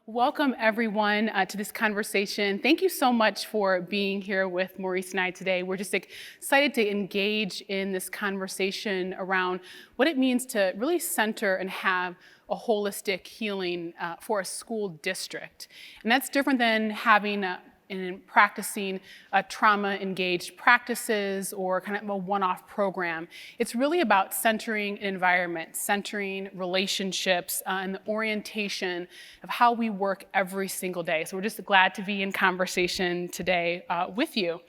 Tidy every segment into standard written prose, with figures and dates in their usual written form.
Welcome everyone to this conversation. Thank you so much for being here with Maurice and I today. We're just excited to engage in this conversation around what it means to really center and have a holistic healing for a school district. And that's different than having and practicing trauma-engaged practices or kind of a one-off program. It's really about centering an environment, centering relationships, and the orientation of how we work every single day. So we're just glad to be in conversation today with you.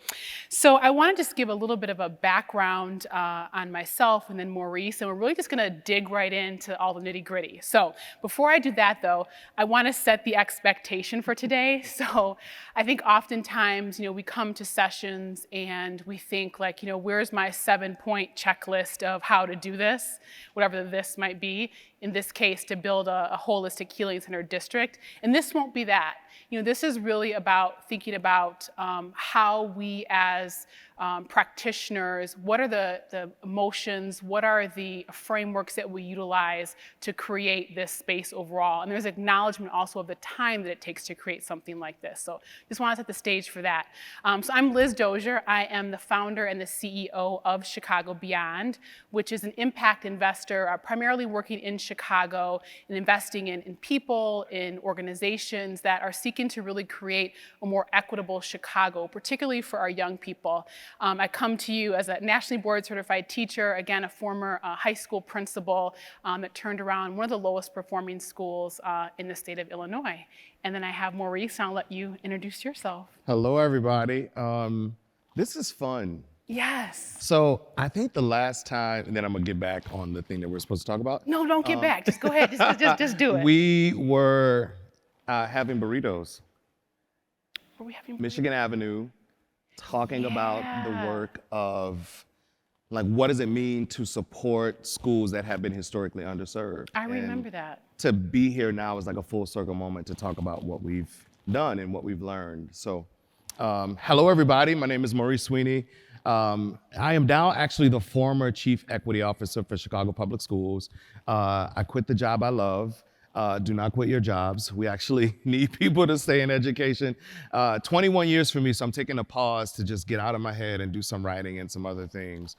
So I want to just give a little bit of a background on myself and then Maurice, and we're really just gonna dig right into all the nitty-gritty. So before I do that though, I want to set the expectation for today. So I think oftentimes, we come to sessions and we think like, where's my 7-point checklist of how to do this, whatever this might be, in this case, to build a holistic healing center district. And this won't be that. This is really about thinking about how we as practitioners, what are the emotions, what are the frameworks that we utilize to create this space overall. And there's acknowledgement also of the time that it takes to create something like this. So just want to set the stage for that. So I'm Liz Dozier. I am the founder and the CEO of Chicago Beyond, which is an impact investor primarily working in Chicago and investing in people, in organizations that are seeking to really create a more equitable Chicago, particularly for our young people. I come to you as a nationally board certified teacher, again, a former high school principal that turned around one of the lowest performing schools in the state of Illinois. And then I have Maurice, and I'll let you introduce yourself. Hello, everybody. This is fun. Yes. So I think the last time, and then I'm gonna get back on the thing that we're supposed to talk about. No, don't get back. Just go ahead. Just do it. We were having burritos. Were we having Michigan Avenue, talking about the work of, like, what does it mean to support schools that have been historically underserved? I remember that. To be here now is like a full circle moment to talk about what we've done and what we've learned. So, hello everybody, my name is Maurice Swinney. I am now actually the former Chief Equity Officer for Chicago Public Schools. I quit the job I love. Do not quit your jobs. We actually need people to stay in education. 21 years for me, so I'm taking a pause to just get out of my head and do some writing and some other things.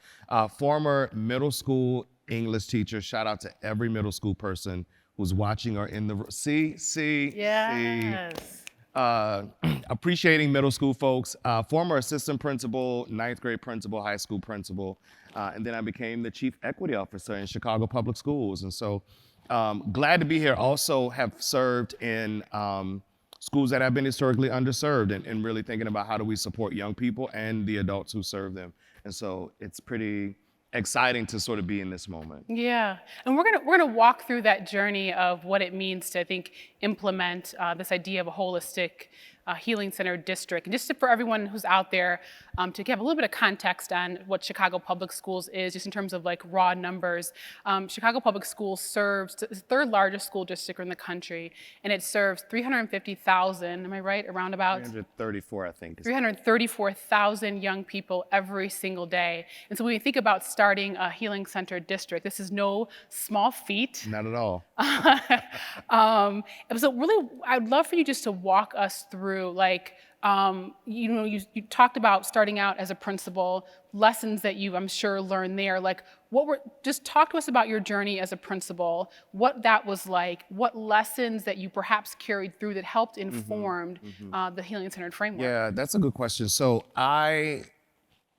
Former middle school English teacher. Shout out to every middle school person who's watching or in the, Yes. Appreciating middle school folks. Former assistant principal, 9th grade principal, high school principal. And then I became the Chief Equity Officer in Chicago Public Schools. And so glad to be here. Also have served in schools that have been historically underserved and really thinking about how do we support young people and the adults who serve them. And so it's pretty exciting to sort of be in this moment. Yeah, and we're gonna walk through that journey of what it means to, I think, implement this idea of a holistic healing center district. And just for everyone who's out there, to give a little bit of context on what Chicago Public Schools is, just in terms of like raw numbers. Chicago Public Schools serves the third largest school district in the country, and it serves 350,000, am I right, around about? 334, I think. 334,000 young people every single day. And so when we think about starting a healing center district, this is no small feat. Not at all. So really, I'd love for you just to walk us through, like, you talked about starting out as a principal, lessons that you, I'm sure, learned there. Like, just talk to us about your journey as a principal, what that was like, what lessons that you perhaps carried through that helped informed the healing centered framework. Yeah, that's a good question. So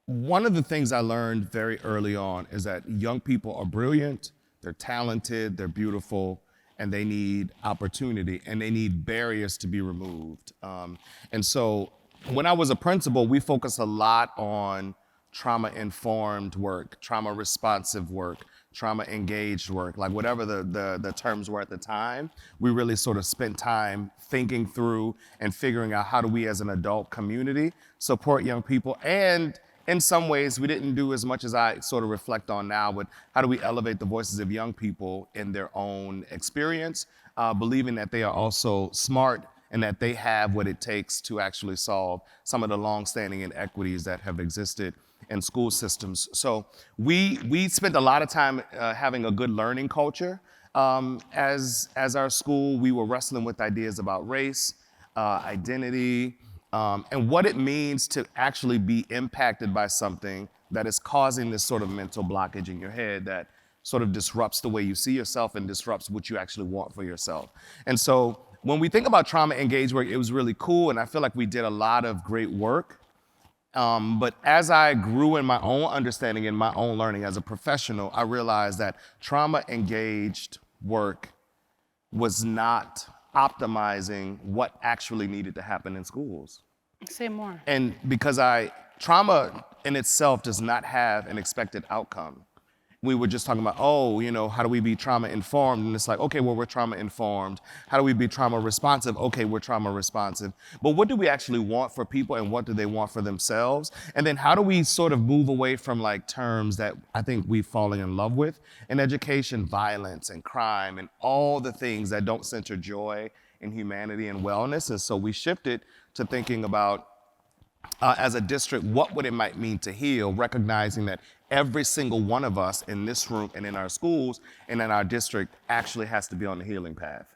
one of the things I learned very early on is that young people are brilliant, they're talented, they're beautiful, and they need opportunity, and they need barriers to be removed. And so when I was a principal, we focused a lot on trauma-informed work, trauma-responsive work, trauma-engaged work, like whatever the terms were at the time. We really sort of spent time thinking through and figuring out how do we as an adult community support young people. And in some ways, we didn't do as much as I sort of reflect on now, but how do we elevate the voices of young people in their own experience, believing that they are also smart and that they have what it takes to actually solve some of the longstanding inequities that have existed in school systems. So we spent a lot of time having a good learning culture, As our school, we were wrestling with ideas about race, identity, and what it means to actually be impacted by something that is causing this sort of mental blockage in your head that sort of disrupts the way you see yourself and disrupts what you actually want for yourself. And so when we think about trauma engaged work, it was really cool, and I feel like we did a lot of great work. But as I grew in my own understanding and my own learning as a professional, I realized that trauma engaged work was not optimizing what actually needed to happen in schools. Say more. And because trauma in itself does not have an expected outcome. We were just talking about, how do we be trauma informed? And it's like, okay, well, we're trauma informed. How do we be trauma responsive? Okay, we're trauma responsive. But what do we actually want for people and what do they want for themselves? And then how do we sort of move away from like terms that I think we've fallen in love with in education, violence and crime and all the things that don't center joy and humanity and wellness. And so we shifted to thinking about as a district, what would it might mean to heal, recognizing that every single one of us in this room and in our schools and in our district actually has to be on the healing path.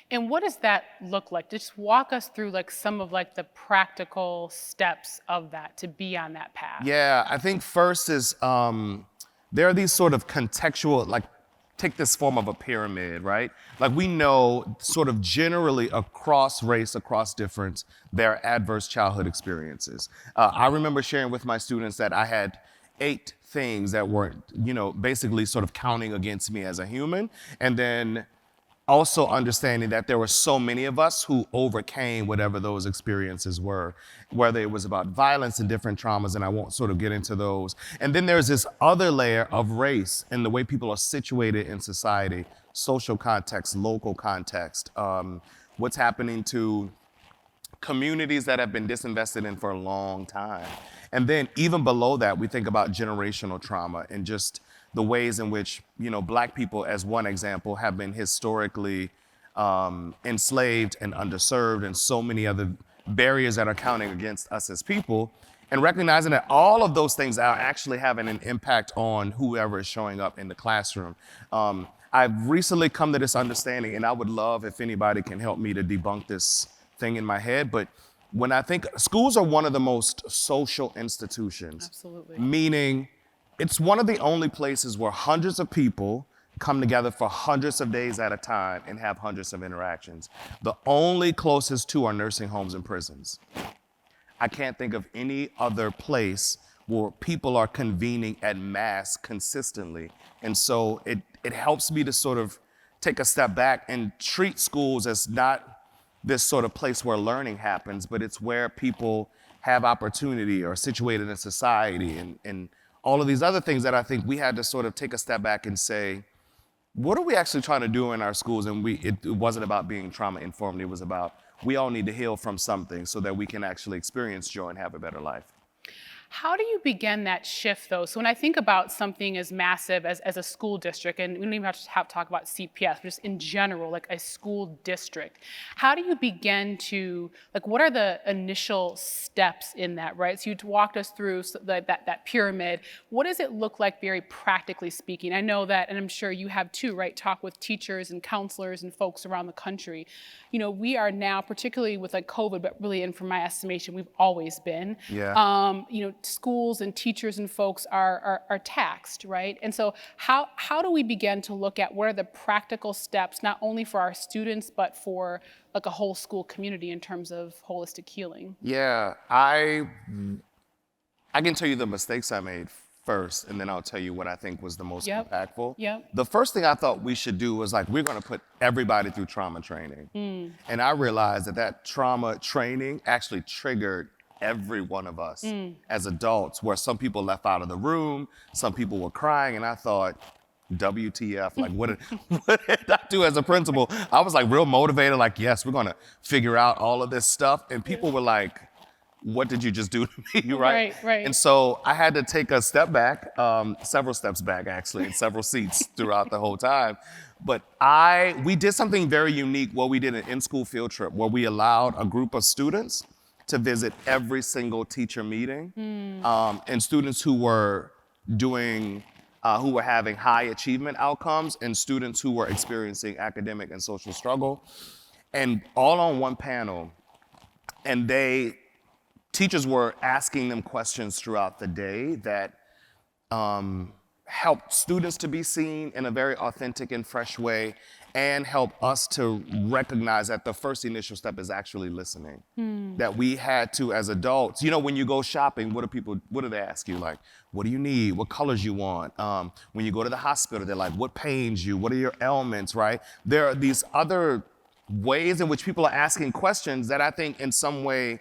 And what does that look like? Just walk us through like some of like the practical steps of that to be on that path. Yeah, I think first is there are these sort of contextual, like take this form of a pyramid, right? Like we know sort of generally across race, across difference, there are adverse childhood experiences. I remember sharing with my students that I had 8 things that were, basically sort of counting against me as a human. And then also understanding that there were so many of us who overcame whatever those experiences were, whether it was about violence and different traumas, and I won't sort of get into those. And then there's this other layer of race and the way people are situated in society, social context, local context, what's happening to communities that have been disinvested in for a long time. And then even below that, we think about generational trauma and just the ways in which, Black people, as one example, have been historically enslaved and underserved, and so many other barriers that are counting against us as people, and recognizing that all of those things are actually having an impact on whoever is showing up in the classroom. I've recently come to this understanding, and I would love if anybody can help me to debunk this thing in my head, but when I think schools are one of the most social institutions. Absolutely. Meaning it's one of the only places where hundreds of people come together for hundreds of days at a time and have hundreds of interactions. The only closest two are nursing homes and prisons. I can't think of any other place where people are convening at mass consistently. And so it helps me to sort of take a step back and treat schools as not this sort of place where learning happens, but it's where people have opportunity or situated in society and all of these other things that I think we had to sort of take a step back and say, what are we actually trying to do in our schools? And it wasn't about being trauma informed, it was about we all need to heal from something so that we can actually experience joy and have a better life. How do you begin that shift, though? So when I think about something as massive as a school district, and we don't even have to talk about CPS, but just in general, like a school district, how do you begin to, like, what are the initial steps in that, right? So you walked us through that pyramid. What does it look like very practically speaking? I know that, and I'm sure you have too, right? Talk with teachers and counselors and folks around the country. We are now, particularly with like COVID, but really, and from my estimation, we've always been. Yeah. Schools and teachers and folks are taxed, right? And so how do we begin to look at what are the practical steps, not only for our students, but for like a whole school community in terms of holistic healing? Yeah, I can tell you the mistakes I made first, and then I'll tell you what I think was the most impactful. Yep. The first thing I thought we should do was we're gonna put everybody through trauma training. And I realized that trauma training actually triggered every one of us as adults, where some people left out of the room, some people were crying, and I thought, WTF, what did I do as a principal? I was real motivated, yes, we're gonna figure out all of this stuff. And people were like, what did you just do to me, right? Right. And so I had to take a step back, several steps back actually, and several seats throughout the whole time. But we did something very unique where we did an in-school field trip where we allowed a group of students to visit every single teacher meeting, and students who were doing who were having high achievement outcomes and students who were experiencing academic and social struggle, and all on one panel. And teachers were asking them questions throughout the day that help students to be seen in a very authentic and fresh way, and help us to recognize that the first initial step is actually listening. That we had to, as adults, when you go shopping, what do they ask you? Like, what do you need? What colors you want? When you go to the hospital, they're like, what pains you? What are your ailments, right? There are these other ways in which people are asking questions that I think in some way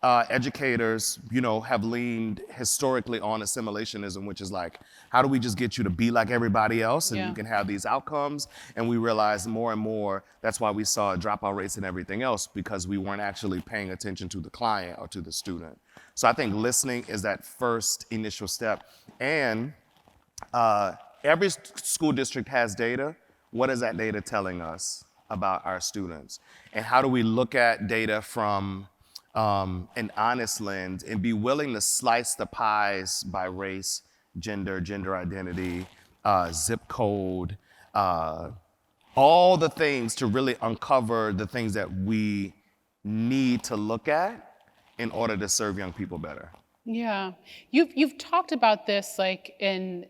educators, have leaned historically on assimilationism, which is like, how do we just get you to be like everybody else and you can have these outcomes? And we realized more and more that's why we saw dropout rates and everything else, because we weren't actually paying attention to the client or to the student. So I think listening is that first initial step. And every school district has data. What is that data telling us about our students? And how do we look at data from an honest lens and be willing to slice the pies by race, gender identity, zip code, all the things to really uncover the things that we need to look at in order to serve young people better. Yeah, you've talked about this like in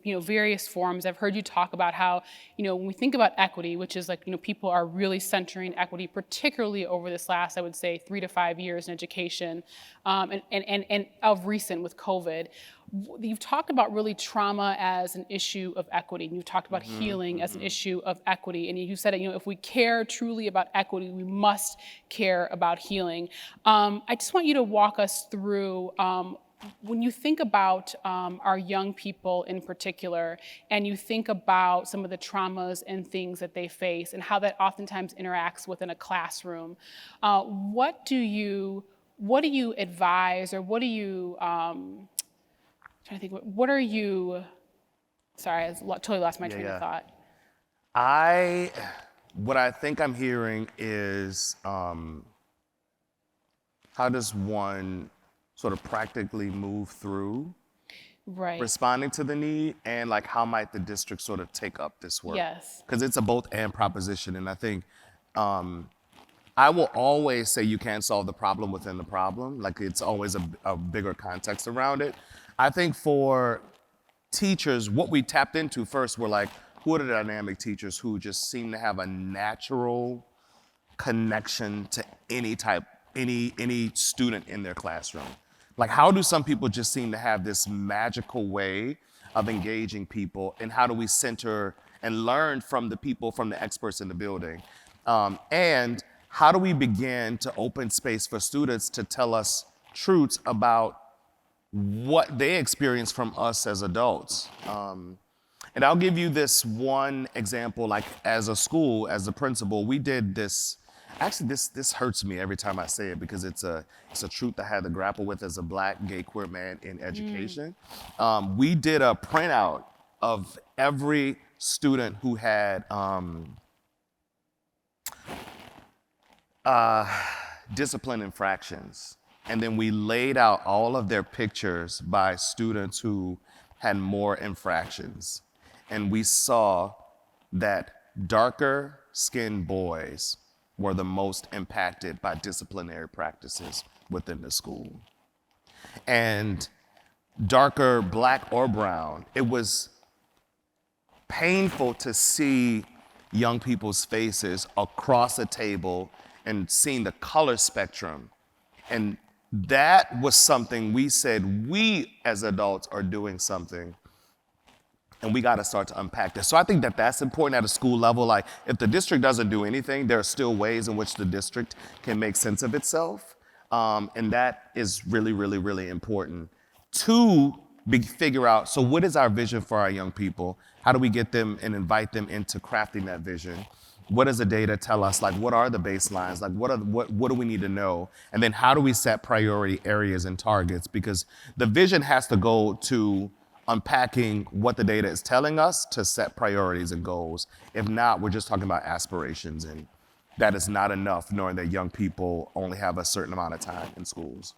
various forms. I've heard you talk about how when we think about equity, which is like people are really centering equity, particularly over this last, I would say, 3 to 5 years in education, and of recent with COVID. You've talked about really trauma as an issue of equity, and you've talked about healing as an issue of equity, and you said that if we care truly about equity, we must care about healing. I just want you to walk us through when you think about our young people in particular, and you think about some of the traumas and things that they face, and how that oftentimes interacts within a classroom. What do you advise, or what do you trying to think, what are you, sorry, I totally lost my train of thought. What I think I'm hearing is how does one sort of practically move through responding to the need, and like how might the district sort of take up this work? Yes. Because it's a both and proposition, and I think I will always say you can't solve the problem within the problem. Like it's always a bigger context around it. I think for teachers, what we tapped into first were like, who are the dynamic teachers who just seem to have a natural connection to any student in their classroom? Like, how do some people just seem to have this magical way of engaging people, and how do we center and learn from the people, from the experts in the building? And how do we begin to open space for students to tell us truths about what they experience from us as adults? And I'll give you this one example, like as a school, as a principal, we did this. Actually, this hurts me every time I say it, because it's a truth I had to grapple with as a Black gay queer man in education. We did a printout of every student who had discipline infractions. And then we laid out all of their pictures by students who had more infractions. And we saw that darker skinned boys were the most impacted by disciplinary practices within the school. And darker Black or brown, it was painful to see young people's faces across a table and seeing the color spectrum. And that was something we said, we as adults are doing something, and we got to start to unpack this. So I think that that's important at a school level. Like, if the district doesn't do anything, there are still ways in which the district can make sense of itself. And that is really, really, really important to figure out, so what is our vision for our young people? How do we get them and invite them into crafting that vision? What does the data tell us? Like, what are the baselines? Like, what do we need to know? And then how do we set priority areas and targets? Because the vision has to go to unpacking what the data is telling us to set priorities and goals. If not, we're just talking about aspirations, and that is not enough, knowing that young people only have a certain amount of time in schools.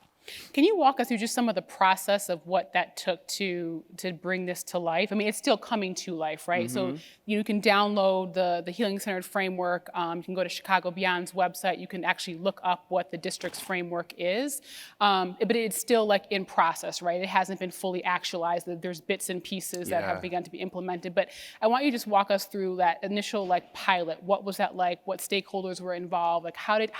Can you walk us through just some of the process of what that took to bring this to life? I mean, it's still coming to life, right? So you can download the Healing Centered Framework. You can go to Chicago Beyond's website. You can actually look up what the district's framework is. But it's still like in process, right? It hasn't been fully actualized. There's bits and pieces that have begun to be implemented. But I want you to just walk us through that initial like pilot. What was that like? What stakeholders were involved? Like how did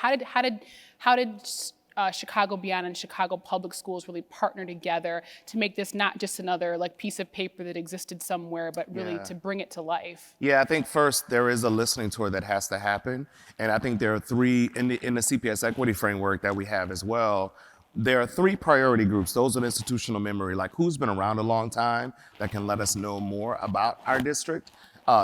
Chicago Beyond and Chicago Public Schools really partner together to make this not just another like piece of paper that existed somewhere, but really to bring it to life? Yeah, I think first there is a listening tour that has to happen. And I think there are three, in the CPS equity framework that we have as well, there are three priority groups. Those are institutional memory, like who's been around a long time that can let us know more about our district.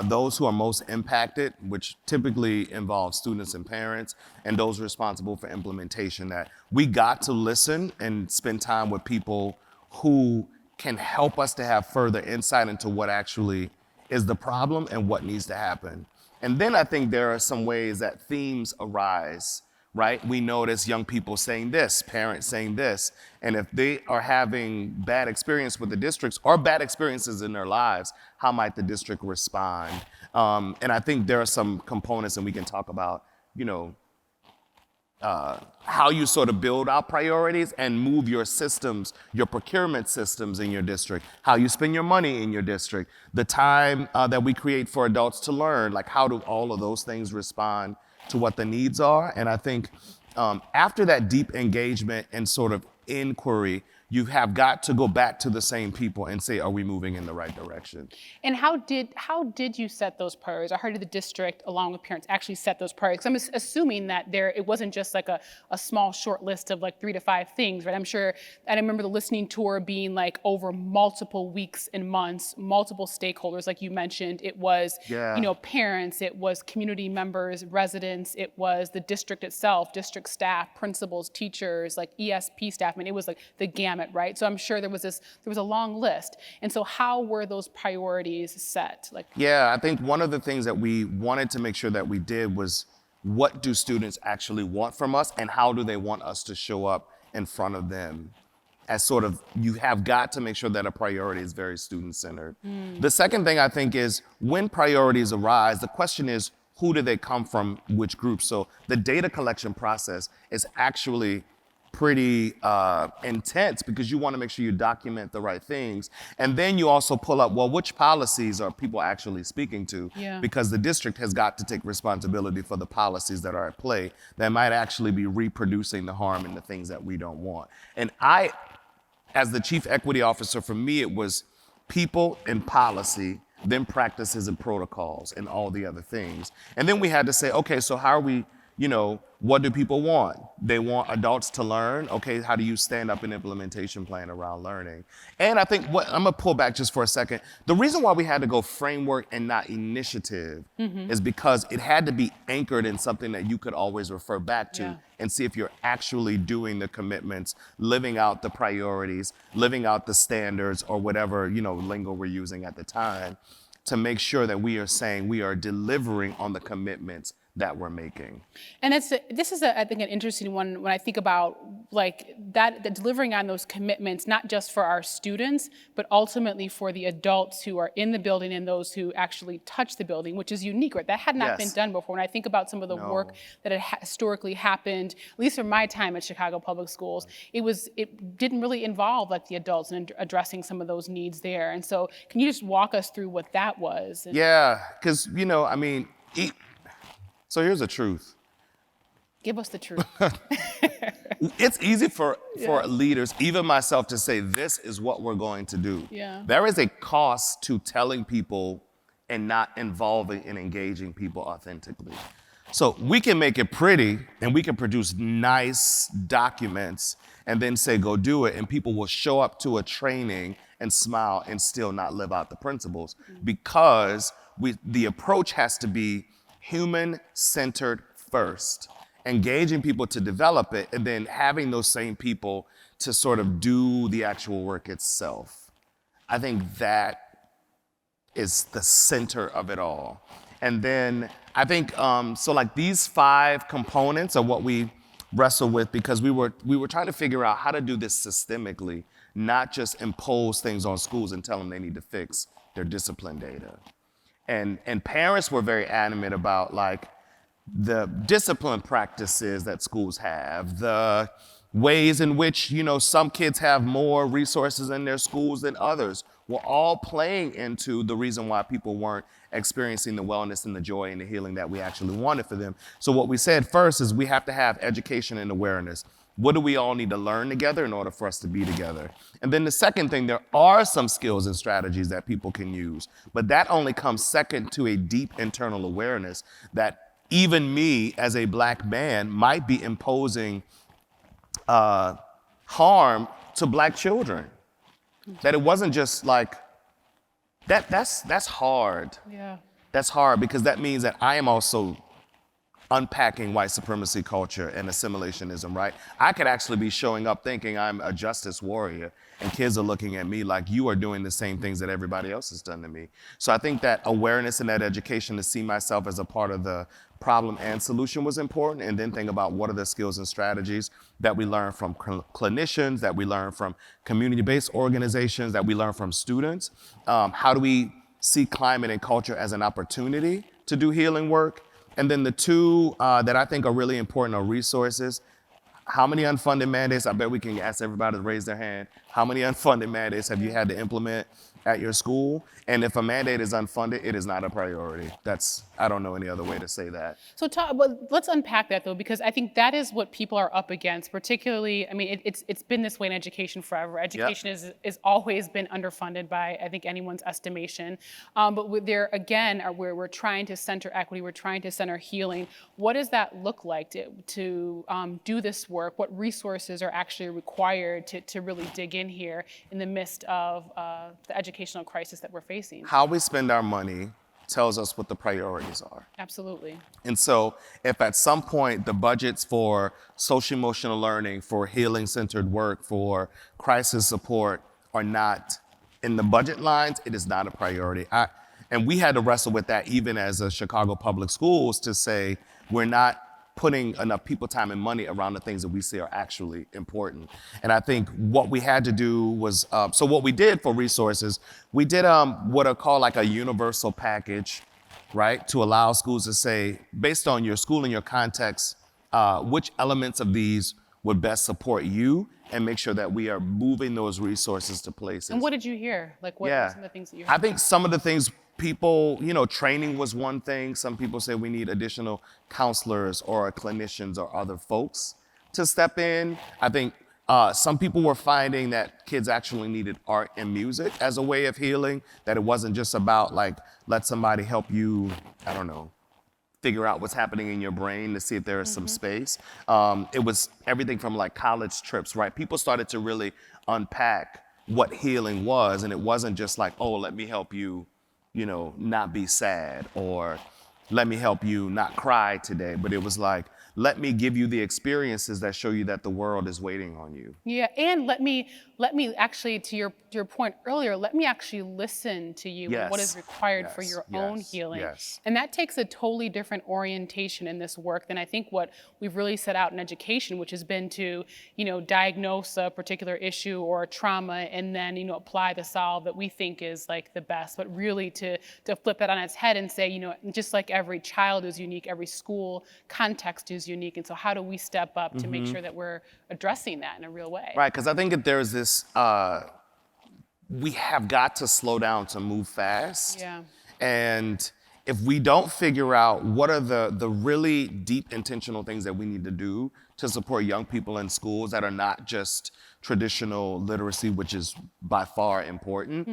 Those who are most impacted, which typically involves students and parents, and those responsible for implementation, that we got to listen and spend time with people who can help us to have further insight into what actually is the problem and what needs to happen. And then I think there are some ways that themes arise, right? We notice young people saying this, parents saying this, and if they are having bad experience with the districts or bad experiences in their lives, how might the district respond? And I think there are some components, and we can talk about, how you sort of build out priorities and move your systems, your procurement systems in your district, how you spend your money in your district, the time that we create for adults to learn, like how do all of those things respond to what the needs are. And I think after that deep engagement and sort of inquiry, you have got to go back to the same people and say, are we moving in the right direction? And how did you set those priorities? Or how did the district, along with parents, actually set those priorities? 'Cause I'm assuming that it wasn't just like a small short list of like 3 to 5 things, right? I'm sure, I remember the listening tour being like over multiple weeks and months, multiple stakeholders, like you mentioned. It was, parents, it was community members, residents, it was the district itself, district staff, principals, teachers, like ESP staff. I mean, it was like the gamut. Right? So I'm sure there was a long list. And so how were those priorities set? Yeah, I think one of the things that we wanted to make sure that we did was, what do students actually want from us and how do they want us to show up in front of them? As sort of, you have got to make sure that a priority is very student-centered. The second thing I think is, when priorities arise, the question is, who do they come from, which groups? So the data collection process is actually pretty intense, because you want to make sure you document the right things. And then you also pull up, well, which policies are people actually speaking to? Because the district has got to take responsibility for the policies that are at play that might actually be reproducing the harm and the things that we don't want. And I, as the chief equity officer, for me, it was people and policy, then practices and protocols and all the other things. And then we had to say, okay, so how are we, what do people want? They want adults to learn. Okay, how do you stand up an implementation plan around learning? And I think I'm gonna pull back just for a second. The reason why we had to go framework and not initiative is because it had to be anchored in something that you could always refer back to and see if you're actually doing the commitments, living out the priorities, living out the standards, or whatever, lingo we're using at the time, to make sure that we are saying we are delivering on the commitments that we're making. And this is I think an interesting one when I think about like that, the delivering on those commitments, not just for our students, but ultimately for the adults who are in the building and those who actually touch the building, which is unique, right? That had not been done before. When I think about some of the work that had historically happened, at least from my time at Chicago Public Schools, it didn't really involve like the adults and addressing some of those needs there. And so can you just walk us through what that was? Yeah, because, so here's the truth. Give us the truth. It's easy for leaders, even myself, to say, this is what we're going to do. There is a cost to telling people and not involving and engaging people authentically. So we can make it pretty and we can produce nice documents and then say, go do it. And people will show up to a training and smile and still not live out the principles, because the approach has to be human-centered first, engaging people to develop it, and then having those same people to sort of do the actual work itself. I think that is the center of it all. And then I think, so like these 5 components are what we wrestle with, because we were trying to figure out how to do this systemically, not just impose things on schools and tell them they need to fix their discipline data. And parents were very adamant about like the discipline practices that schools have, the ways in which, you know, some kids have more resources in their schools than others, were all playing into the reason why people weren't experiencing the wellness and the joy and the healing that we actually wanted for them. So what we said first is we have to have education and awareness. What do we all need to learn together in order for us to be together? And then the second thing, there are some skills and strategies that people can use, but that only comes second to a deep internal awareness that even me as a Black man might be imposing harm to Black children. That it wasn't just like, that's hard. Yeah. That's hard because that means that I am also unpacking white supremacy culture and assimilationism, right? I could actually be showing up thinking I'm a justice warrior, and kids are looking at me like you are doing the same things that everybody else has done to me. So I think that awareness and that education to see myself as a part of the problem and solution was important, and then think about what are the skills and strategies that we learn from clinicians, that we learn from community-based organizations, that we learn from students. How do we see climate and culture as an opportunity to do healing work? And then the two that I think are really important are resources. How many unfunded mandates? I bet we can ask everybody to raise their hand. How many unfunded mandates have you had to implement at your school? And if a mandate is unfunded, it is not a priority. I don't know any other way to say that. So let's unpack that though, because I think that is what people are up against, particularly, I mean, it's been this way in education forever. Education is always been underfunded by, I think, anyone's estimation. But there, again, we're trying to center equity, we're trying to center healing. What does that look like to do this work? What resources are actually required to really dig in here in the midst of the educational crisis that we're facing? How we spend our money tells us what the priorities are. Absolutely. And so if at some point the budgets for social emotional learning, for healing centered work, for crisis support are not in the budget lines, it is not a priority. And we had to wrestle with that even as a Chicago Public Schools to say we're not putting enough people, time, and money around the things that we see are actually important. And I think what we had to do was, so what we did for resources, we did what are called like a universal package, right? To allow schools to say, based on your school and your context, which elements of these would best support you, and make sure that we are moving those resources to places. And what did you hear? Like what are some of the things that you heard? I think some of the things people, training was one thing. Some people say we need additional counselors or clinicians or other folks to step in. I think some people were finding that kids actually needed art and music as a way of healing, that it wasn't just about like, let somebody help you, I don't know, figure out what's happening in your brain to see if there is some space. It was everything from like college trips, right? People started to really unpack what healing was, and it wasn't just like, oh, let me help you, not be sad, or let me help you not cry today, but it was like, let me give you the experiences that show you that the world is waiting on you. Yeah, and let me actually, to your point earlier, let me actually listen to you and what is required for your own healing. Yes. And that takes a totally different orientation in this work than I think what we've really set out in education, which has been to, diagnose a particular issue or a trauma and then, apply the solve that we think is like the best, but really to flip that on its head and say, just like every child is unique, every school context is unique. And so how do we step up to make sure that we're addressing that in a real way? Right, because I think if there's this, we have got to slow down to move fast. Yeah. And if we don't figure out what are the really deep intentional things that we need to do to support young people in schools that are not just traditional literacy, which is by far important,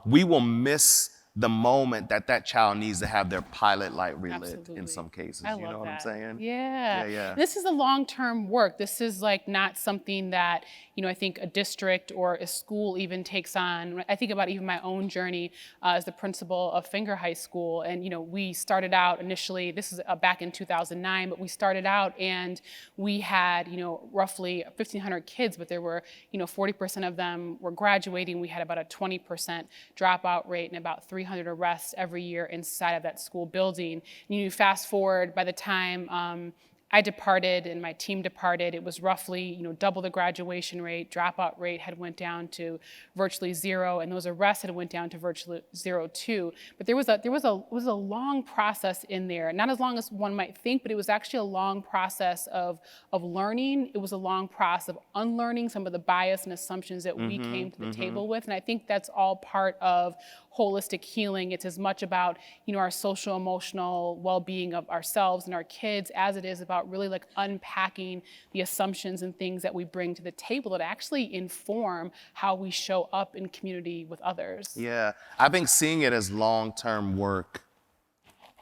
we will miss the moment that child needs to have their pilot light relit in some cases. I love you know what I'm saying? Yeah. This is a long-term work. This is like not something that, I think a district or a school even takes on. I think about even my own journey as the principal of Finger High School. And, we started out initially, this is back in 2009, but we started out and we had, roughly 1,500 kids, but there were, 40% of them were graduating. We had about a 20% dropout rate and about 300 arrests every year inside of that school building. And you fast forward, by the time I departed and my team departed, it was roughly, double the graduation rate. Dropout rate had went down to virtually zero, and those arrests had went down to virtually zero too. But there was a long process in there. Not as long as one might think, but it was actually a long process of learning. It was a long process of unlearning some of the bias and assumptions that we came to the table with. And I think that's all part of holistic healing. It's as much about, our social emotional well-being of ourselves and our kids as it is about really like unpacking the assumptions and things that we bring to the table that actually inform how we show up in community with others. Yeah, I think seeing it as long-term work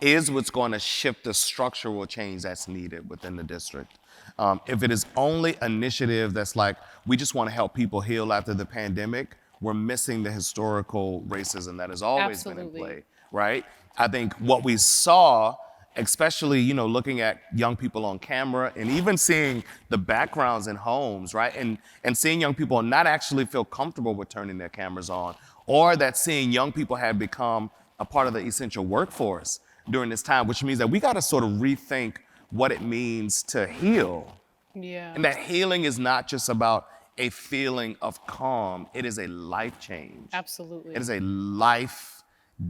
is what's going to shift the structural change that's needed within the district. If it is only initiative that's like, we just want to help people heal after the pandemic, we're missing the historical racism that has always been in play, right? I think what we saw, especially, looking at young people on camera and even seeing the backgrounds in homes, right? And seeing young people not actually feel comfortable with turning their cameras on, or that seeing young people have become a part of the essential workforce during this time, which means that we got to sort of rethink what it means to heal. Yeah. And that healing is not just about a feeling of calm, it is a life change. Absolutely. It is a life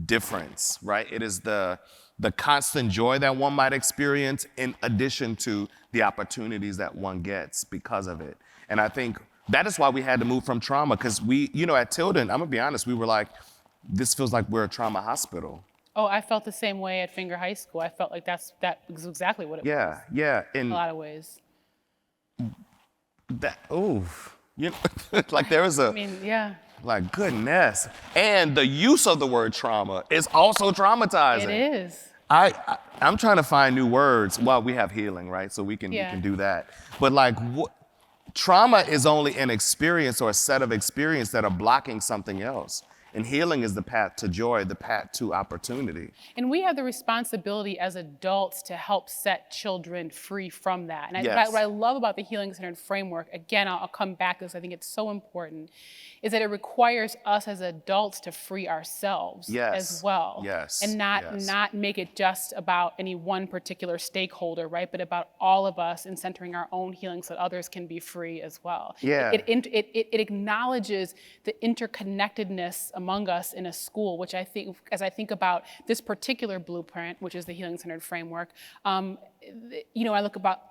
difference, right? It is the constant joy that one might experience in addition to the opportunities that one gets because of it. And I think that is why we had to move from trauma, because we, at Tilden, I'm gonna be honest, we were like, this feels like we're a trauma hospital. Oh, I felt the same way at Finger High School. I felt like that was exactly what it was. Yeah. In a lot of ways. Like there was a, yeah. Like, goodness. And the use of the word trauma is also traumatizing. It is. I'm trying to find new words while we have healing, right? So we can do that. But like, trauma is only an experience or a set of experience that are blocking something else. And healing is the path to joy, the path to opportunity. And we have the responsibility as adults to help set children free from that. And what I love about the healing-centered framework, again, I'll come back because I think it's so important, is that it requires us as adults to free ourselves as well. And not make it just about any one particular stakeholder, right? But about all of us and centering our own healing so that others can be free as well. It acknowledges the interconnectedness among us in a school, which I think, as I think about this particular blueprint, which is the healing-centered framework, I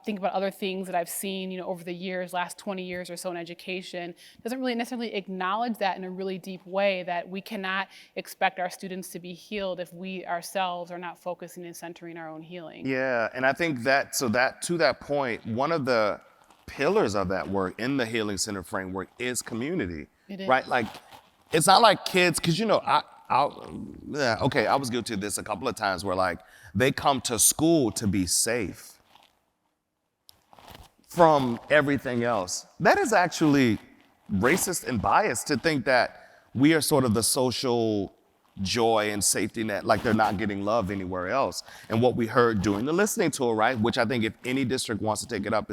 think about other things that I've seen, over the years, last 20 years or so in education, doesn't really necessarily acknowledge that in a really deep way, that we cannot expect our students to be healed if we ourselves are not focusing and centering our own healing. Yeah, and I think that to that point, one of the pillars of that work in the healing-centered framework is community, right? Like, it's not like kids, because I was guilty of this a couple of times where like they come to school to be safe from everything else. That is actually racist and biased to think that we are sort of the social joy and safety net, like they're not getting love anywhere else. And what we heard during the listening tour, right, which I think if any district wants to take it up,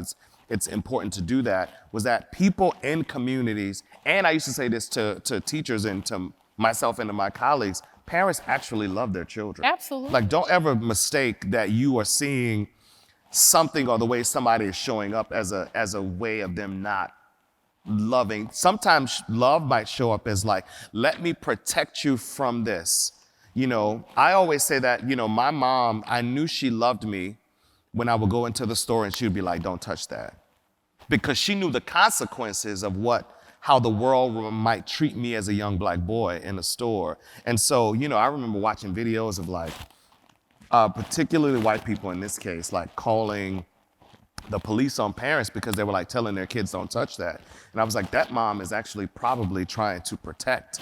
it's important to do that, was that people in communities, and I used to say this to teachers and to myself and to my colleagues, parents actually love their children. Absolutely. Like, don't ever mistake that you are seeing something or the way somebody is showing up as a way of them not loving. Sometimes love might show up as like, let me protect you from this. I always say that, my mom, I knew she loved me when I would go into the store and she would be like, don't touch that. Because she knew the consequences of how the world might treat me as a young Black boy in a store. And so, I remember watching videos of like, particularly white people in this case, like calling the police on parents because they were like telling their kids don't touch that. And I was like, that mom is actually probably trying to protect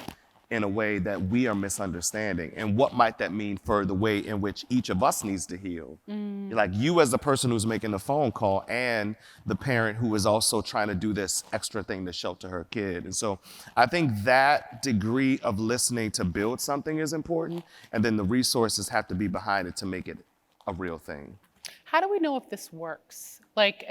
in a way that we are misunderstanding. And what might that mean for the way in which each of us needs to heal? Like you as the person who's making the phone call and the parent who is also trying to do this extra thing to shelter her kid. And so I think that degree of listening to build something is important. And then the resources have to be behind it to make it a real thing. How do we know if this works? Like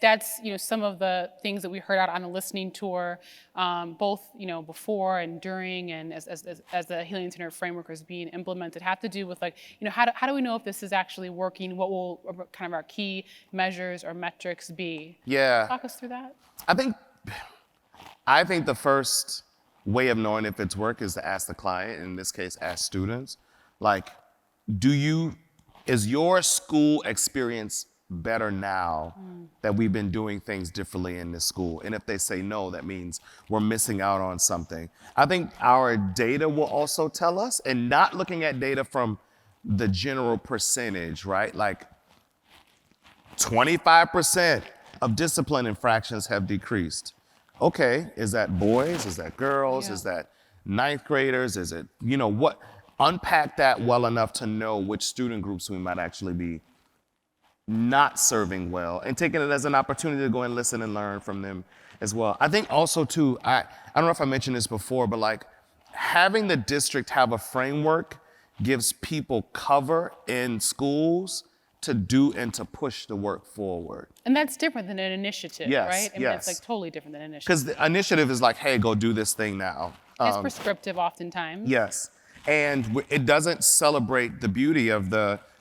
that's some of the things that we heard out on a listening tour, both before and during, and as the Healing Center framework is being implemented, have to do with like how do we know if this is actually working? What will kind of our key measures or metrics be? Yeah. Talk us through that. I think the first way of knowing if it's work is to ask the client, in this case, ask students, like, is your school experience better now that we've been doing things differently in this school? And if they say no, that means we're missing out on something. I think our data will also tell us, and not looking at data from the general percentage, right? Like 25% of discipline infractions have decreased. Okay, is that boys? Is that girls? Yeah. Is that ninth graders? Is it, what? Unpack that well enough to know which student groups we might actually be not serving well, and taking it as an opportunity to go and listen and learn from them as well. I think also too, I don't know if I mentioned this before, but like having the district have a framework gives people cover in schools to do and to push the work forward. And that's different than an initiative, Yes, right? I mean, yes. it's like totally different than an initiative. Because the initiative is like, hey, go do this thing now. It's prescriptive oftentimes. Yes. And it doesn't celebrate the beauty of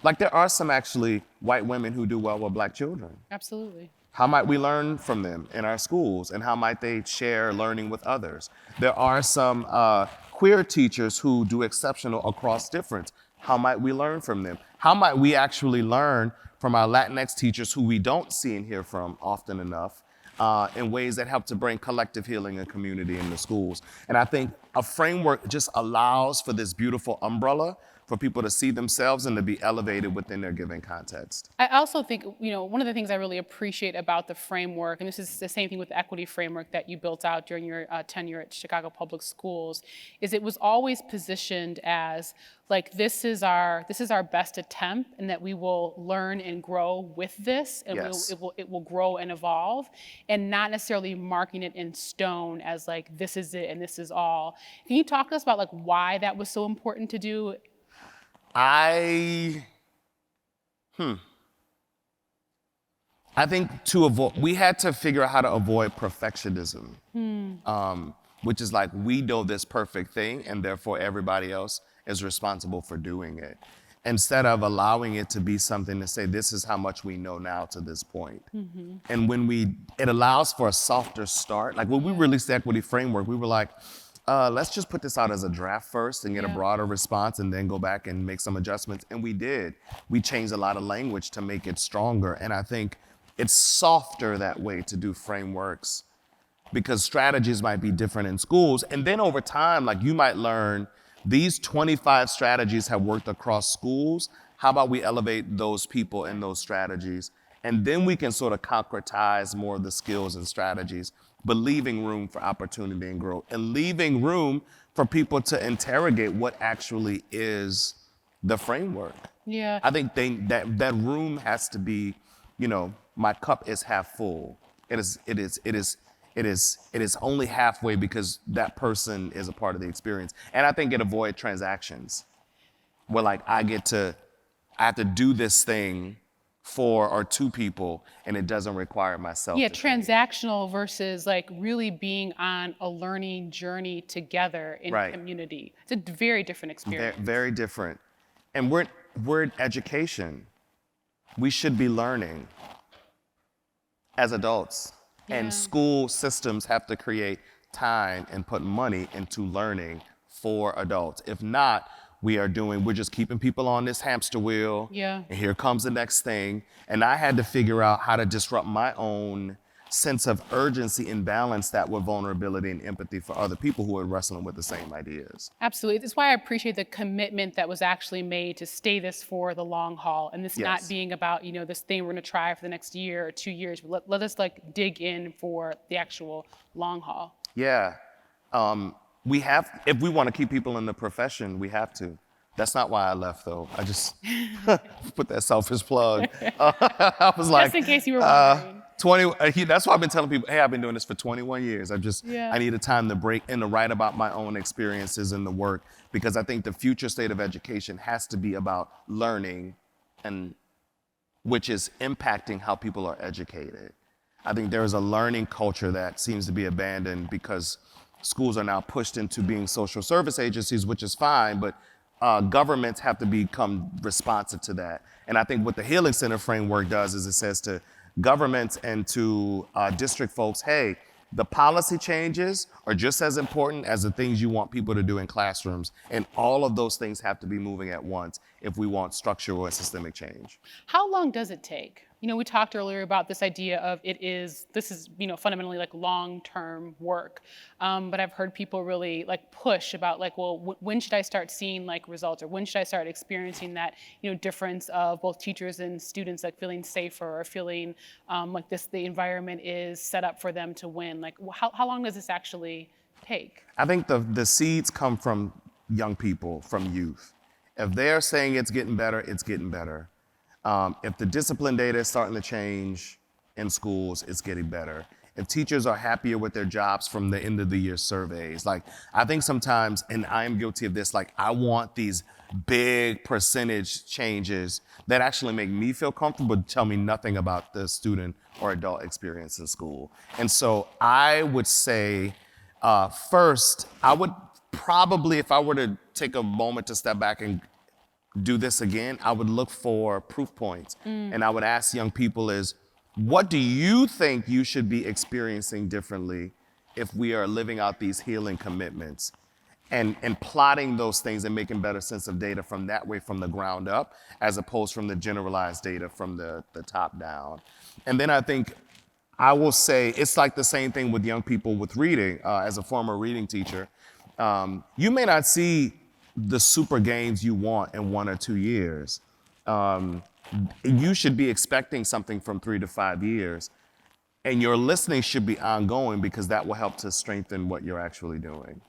like there are some actually white women who do well with Black children. Absolutely. How might we learn from them in our schools, and how might they share learning with others? There are some queer teachers who do exceptional across difference. How might we learn from them? How might we actually learn from our Latinx teachers who we don't see and hear from often enough, in ways that help to bring collective healing and community in the schools? And I think a framework just allows for this beautiful umbrella for people to see themselves and to be elevated within their given context. I also think, one of the things I really appreciate about the framework, and this is the same thing with the equity framework that you built out during your tenure at Chicago Public Schools, is it was always positioned as like, this is our best attempt, and that we will learn and grow with this, and Yes. it will grow and evolve, and not necessarily marking it in stone as like, this is it and this is all. Can you talk to us about like why that was so important to do? I think we had to figure out how to avoid perfectionism, which is like, we know this perfect thing and therefore everybody else is responsible for doing it, instead of allowing it to be something to say, this is how much we know now to this point. And when it allows for a softer start. Like when we released the equity framework, we were like, let's just put this out as a draft first and get a broader response, and then go back and make some adjustments. And we did. We changed a lot of language to make it stronger. And I think it's softer that way to do frameworks, because strategies might be different in schools. And then over time, like you might learn these 25 strategies have worked across schools. How about we elevate those people and those strategies? And then we can sort of concretize more of the skills and strategies, but leaving room for opportunity and growth, and leaving room for people to interrogate what actually is the framework. Yeah. I think that room has to be, my cup is half full. It is only halfway because that person is a part of the experience. And I think it avoids transactions where like I have to do this thing for or to people, and it doesn't require myself. Yeah, transactional versus like really being on a learning journey together in community. It's a very different experience. Very different. And we're in education. We should be learning as adults. Yeah. And school systems have to create time and put money into learning for adults. If not, we're just keeping people on this hamster wheel. Yeah. And here comes the next thing. And I had to figure out how to disrupt my own sense of urgency and balance that with vulnerability and empathy for other people who are wrestling with the same ideas. Absolutely. That's why I appreciate the commitment that was actually made to stay this for the long haul, and this not being about, this thing we're going to try for the next year or 2 years. But let us like dig in for the actual long haul. Yeah. If we want to keep people in the profession, we have to. That's not why I left, though. I just put that selfish plug. I was like, just in case you were wondering. That's why I've been telling people, hey, I've been doing this for 21 years. I need a time to break and to write about my own experiences in the work, because I think the future state of education has to be about learning and which is impacting how people are educated. I think there is a learning culture that seems to be abandoned because schools are now pushed into being social service agencies, which is fine, but governments have to become responsive to that. And I think what the Healing Center framework does is it says to governments and to district folks, hey, the policy changes are just as important as the things you want people to do in classrooms. And all of those things have to be moving at once if we want structural and systemic change. How long does it take? You know, we talked earlier about this idea of this is, you know, fundamentally like long-term work. But I've heard people really like push about like, well, when should I start seeing like results, or when should I start experiencing that, you know, difference of both teachers and students like feeling safer or feeling like the environment is set up for them to win? Like, how long does this actually take? I think the seeds come from young people, from youth. If they're saying it's getting better, it's getting better. If the discipline data is starting to change in schools, it's getting better. If teachers are happier with their jobs from the end of the year surveys, like I think sometimes, and I am guilty of this, like I want these big percentage changes that actually make me feel comfortable, but tell me nothing about the student or adult experience in school. And so I would say, first, I would probably, if I were to take a moment to step back and do this again, I would look for proof points. And I would ask young people is, what do you think you should be experiencing differently if we are living out these healing commitments? And plotting those things and making better sense of data from that way, from the ground up, as opposed from the generalized data from the top down. And then I think I will say, it's like the same thing with young people with reading. As a former reading teacher, you may not see the super gains you want in 1 or 2 years. You should be expecting something from 3 to 5 years. And your listening should be ongoing because that will help to strengthen what you're actually doing.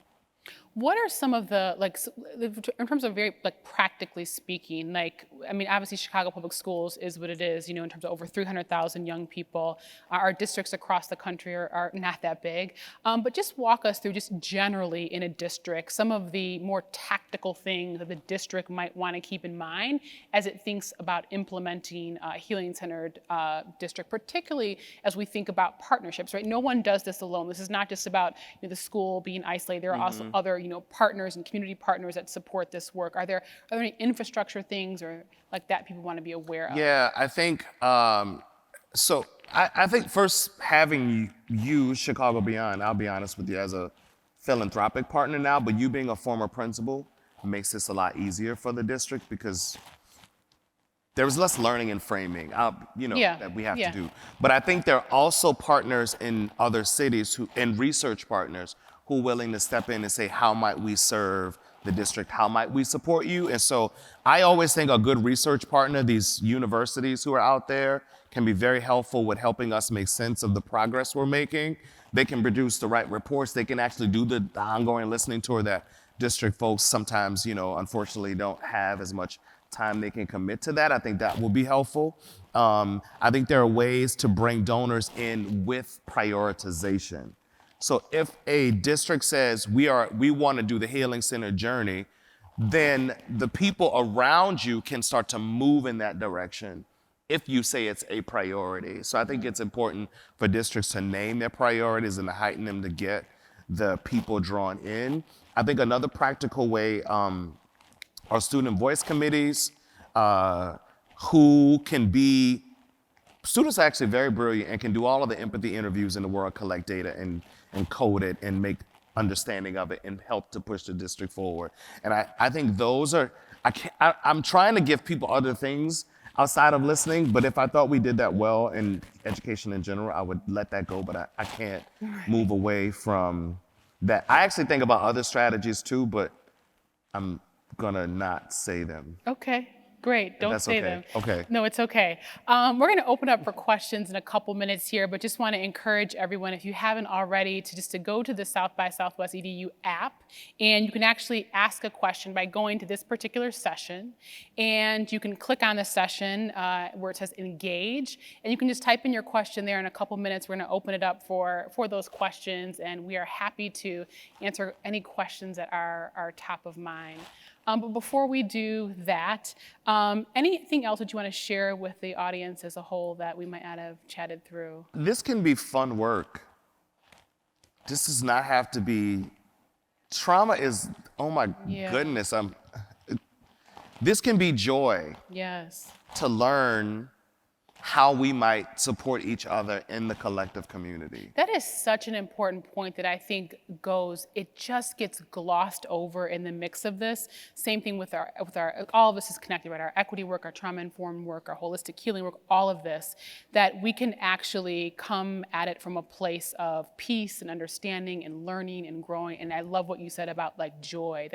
What are some of the, like, in terms of very, like, practically speaking, like, I mean, obviously Chicago Public Schools is what it is, you know, in terms of over 300,000 young people. Our districts across the country are not that big. But just walk us through, just generally in a district, some of the more tactical things that the district might want to keep in mind as it thinks about implementing a healing-centered district, particularly as we think about partnerships, right? No one does this alone. This is not just about, you know, the school being isolated. There are also other, you know, partners and community partners that support this work. Are there any infrastructure things or like that people want to be aware of? Yeah, I think, so I think first having you, Chicago Beyond, I'll be honest with you, as a philanthropic partner now, but you being a former principal makes this a lot easier for the district because there was less learning and framing, that we have to do. But I think there are also partners in other cities and research partners who are willing to step in and say, how might we serve the district? How might we support you? And so I always think a good research partner, these universities who are out there, can be very helpful with helping us make sense of the progress we're making. They can produce the right reports. They can actually do the ongoing listening tour that district folks sometimes, unfortunately don't have as much time they can commit to that. I think that will be helpful. I think there are ways to bring donors in with prioritization. So if a district says we want to do the Healing Center journey, then the people around you can start to move in that direction if you say it's a priority. So I think it's important for districts to name their priorities and to heighten them to get the people drawn in. I think another practical way are student voice committees, who can be, students are actually very brilliant and can do all of the empathy interviews in the world, collect data and code it and make understanding of it and help to push the district forward. And I think those are, I'm trying to give people other things outside of listening, but if I thought we did that well in education in general, I would let that go, but I can't move away from that. I actually think about other strategies too, but I'm gonna not say them. Okay. Great, don't say them. Okay. No, it's okay. We're gonna open up for questions in a couple minutes here, but just wanna encourage everyone, if you haven't already, to go to the South by Southwest EDU app, and you can actually ask a question by going to this particular session, and you can click on the session where it says engage, and you can just type in your question there. In a couple minutes, we're gonna open it up for those questions, and we are happy to answer any questions that are top of mind. But before we do that, anything else that you want to share with the audience as a whole that we might not have chatted through? This can be fun work. This does not have to be, trauma is, oh my goodness, this can be joy. Yes. To learn how we might support each other in the collective community. That is such an important point that I think it just gets glossed over in the mix of this. Same thing with our, all of this is connected, right? Our equity work, our trauma-informed work, our holistic healing work, all of this, that we can actually come at it from a place of peace and understanding and learning and growing. And I love what you said about like joy.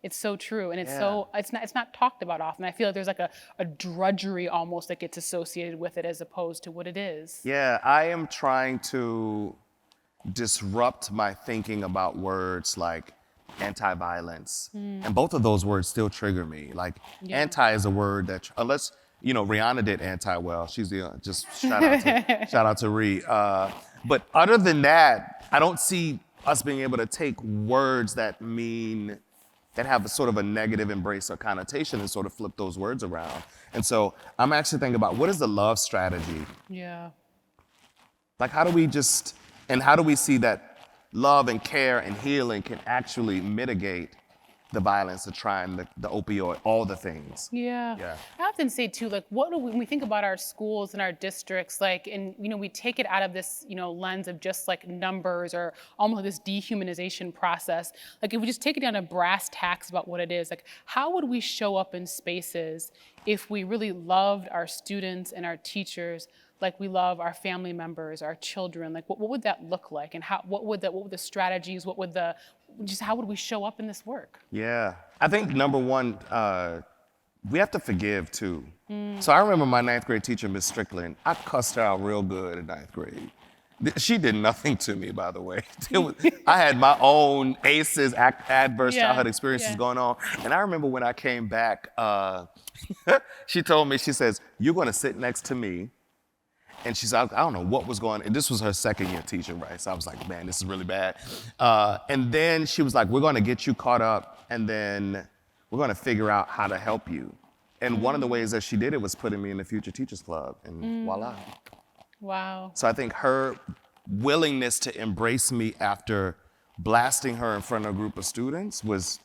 It's so true. And it's not talked about often. I feel like there's like a drudgery almost that gets associated with it as opposed to what it is. Yeah, I am trying to disrupt my thinking about words like anti-violence. And both of those words still trigger me. Like anti is a word that, unless, Rihanna did anti well. She's the, just shout out to Ree. But other than that, I don't see us being able to take words that have a sort of a negative embrace or connotation and sort of flip those words around. And so I'm actually thinking about, what is the love strategy? Yeah. Like, how do we see that love and care and healing can actually mitigate the violence, the crime, the opioid, all the things. Yeah. I often say too, like, when we think about our schools and our districts, like, and, we take it out of this, lens of just like numbers or almost this dehumanization process. Like, if we just take it down to brass tacks about what it is, like, how would we show up in spaces if we really loved our students and our teachers like we love our family members, our children? Like, what would that look like? And what would the strategies, how would we show up in this work? Yeah, I think number one, we have to forgive too. So I remember my 9th grade teacher, Miss Strickland. I cussed her out real good in 9th grade. She did nothing to me, by the way. I had my own ACEs, adverse childhood experiences going on. And I remember when I came back, she told me, she says, "You're gonna sit next to me." And she said, I don't know what was going on. And this was her 2nd year teaching, right? So I was like, man, this is really bad. And then she was like, "We're gonna get you caught up, and then we're gonna figure out how to help you." And one of the ways that she did it was putting me in the Future Teachers Club, and voila. Wow. So I think her willingness to embrace me after blasting her in front of a group of students was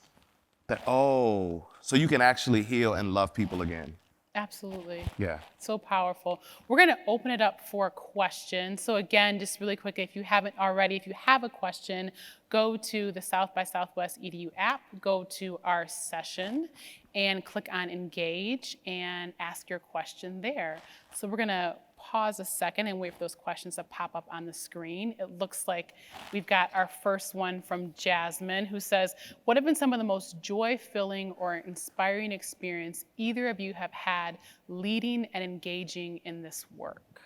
that, oh, so you can actually heal and love people again. Absolutely. Yeah. So powerful. We're going to open it up for questions. So again, just really quick, if you haven't already, if you have a question, go to the South by Southwest EDU app, go to our session, and click on Engage and ask your question there. So we're going to pause a second and wait for those questions to pop up on the screen. It looks like we've got our first one from Jasmine, who says, "What have been some of the most joy-filling or inspiring experience either of you have had leading and engaging in this work?"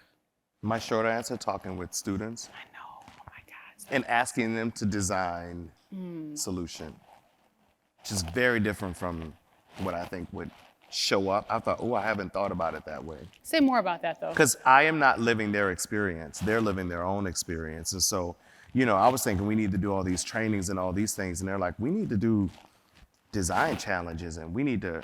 My short answer, talking with students. I know, oh my God. And asking them to design solution, which is very different from what I think would show up. I thought, oh, I haven't thought about it that way. Say more about that, though. Because I am not living their experience. They're living their own experience. And so, I was thinking we need to do all these trainings and all these things. And they're like, we need to do design challenges, and we need to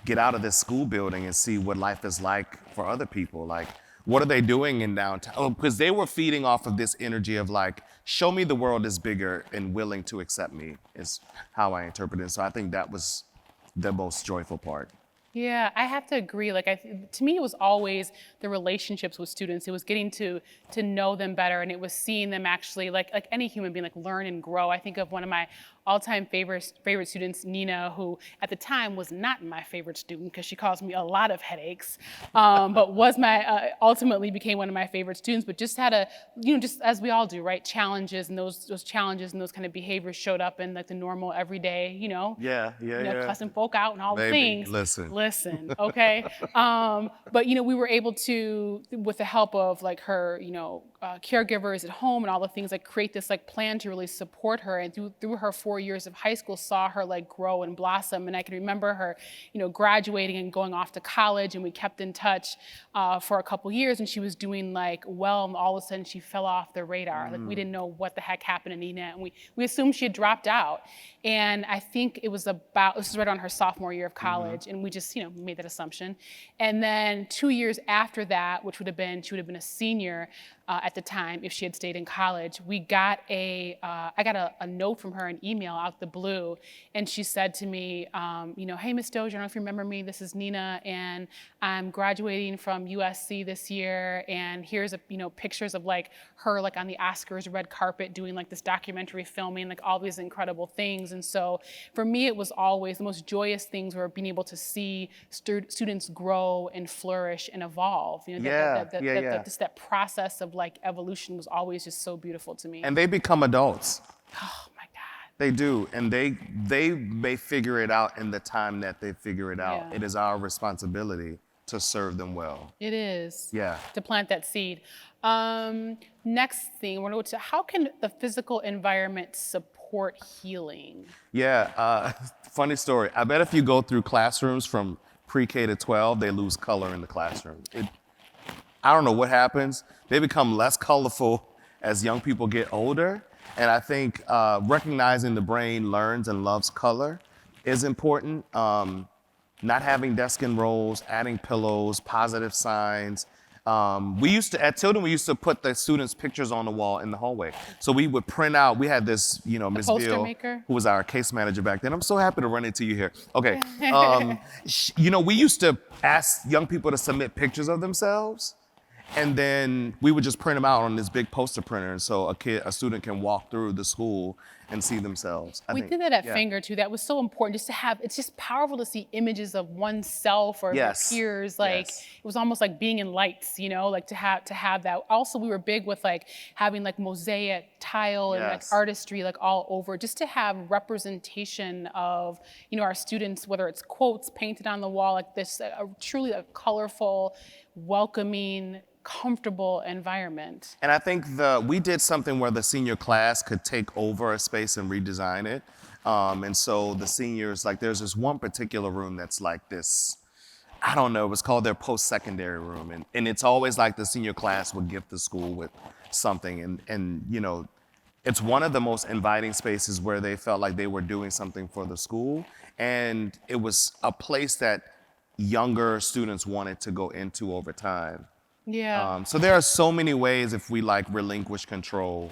get out of this school building and see what life is like for other people. Like, what are they doing in downtown? Because they were feeding off of this energy of like, show me the world is bigger and willing to accept me, is how I interpret it. So I think that was the most joyful part. Yeah, I have to agree. Like, to me, it was always the relationships with students. It was getting to know them better, and it was seeing them actually, like any human being, like learn and grow. I think of one of my all-time favorite students, Nina, who at the time was not my favorite student because she caused me a lot of headaches, but was ultimately became one of my favorite students. But just had just as we all do, right? Challenges, and those challenges and those kind of behaviors showed up in like the normal everyday, cussing folk out and all the things. Listen, okay. But we were able to, with the help of like her, caregivers at home and all the things, like create this like plan to really support her, and through her 4 years of high school saw her like grow and blossom. And I can remember her, graduating and going off to college, and we kept in touch for a couple years, and she was doing like well, and all of a sudden she fell off the radar. Like we didn't know what the heck happened to Nina, and we assumed she had dropped out. And I think this was right on her sophomore year of college, and we just, made that assumption. And then 2 years after that, she would have been a senior at the time if she had stayed in college, I got a note from her, an email out the blue, and she said to me, hey, Miss Dozier, I don't know if you remember me, this is Nina, and I'm graduating from USC this year, and here's pictures of like her like on the Oscars red carpet doing like this documentary filming, like all these incredible things. And so for me, it was always the most joyous things were being able to see students grow and flourish and evolve. That process of like evolution was always just so beautiful to me. And they become adults. Oh my God. They do, and they may figure it out in the time that they figure it out. Yeah. It is our responsibility to serve them well. It is. Yeah. To plant that seed. Next thing, we're going to how can the physical environment support healing? Yeah, funny story. I bet if you go through classrooms from pre-K to 12, they lose color in the classroom. I don't know what happens. They become less colorful as young people get older. And I think recognizing the brain learns and loves color is important. Not having desk and rows, adding pillows, positive signs. At Tilden, we used to put the students' pictures on the wall in the hallway. So we would print out, we had this, Ms. Bill, who was our case manager back then. I'm so happy to run into you here. Okay. We used to ask young people to submit pictures of themselves. And then we would just print them out on this big poster printer. And so a student can walk through the school and see themselves. We did that at Finger too. That was so important just to have, it's just powerful to see images of oneself or their peers. Like it was almost like being in lights, like to have that. Also, we were big with like having like mosaic tile and like artistry like all over, just to have representation of, our students, whether it's quotes painted on the wall, like this truly a colorful, welcoming, comfortable environment. And I think we did something where the senior class could take over a space and redesign it. And so the seniors, like there's this one particular room that's like this, I don't know, it was called their post-secondary room. And it's always like the senior class would gift the school with something. And it's one of the most inviting spaces where they felt like they were doing something for the school. And it was a place that younger students wanted to go into over time. Yeah. So there are so many ways if we like relinquish control,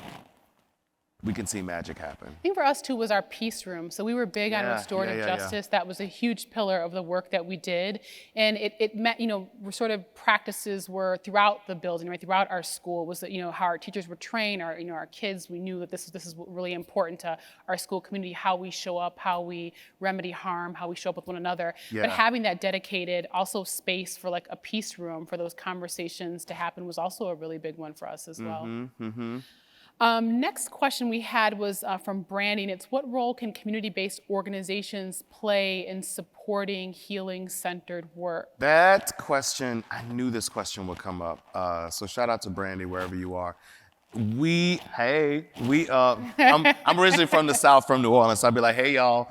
we can see magic happen. I think for us too was our peace room. So we were big on restorative justice. That was a huge pillar of the work that we did. And it meant, restorative practices were throughout the building, right? Throughout our school was that, how our teachers were trained, our kids, we knew that this is really important to our school community, how we show up, how we remedy harm, how we show up with one another. Yeah. But having that dedicated also space for like a peace room for those conversations to happen was also a really big one for us as well. Next question we had was from Branding. It's what role can community-based organizations play in supporting healing-centered work? That question, I knew this question would come up. So shout out to Brandy, wherever you are. I'm originally from the South, from New Orleans, so I'd be like, hey, y'all.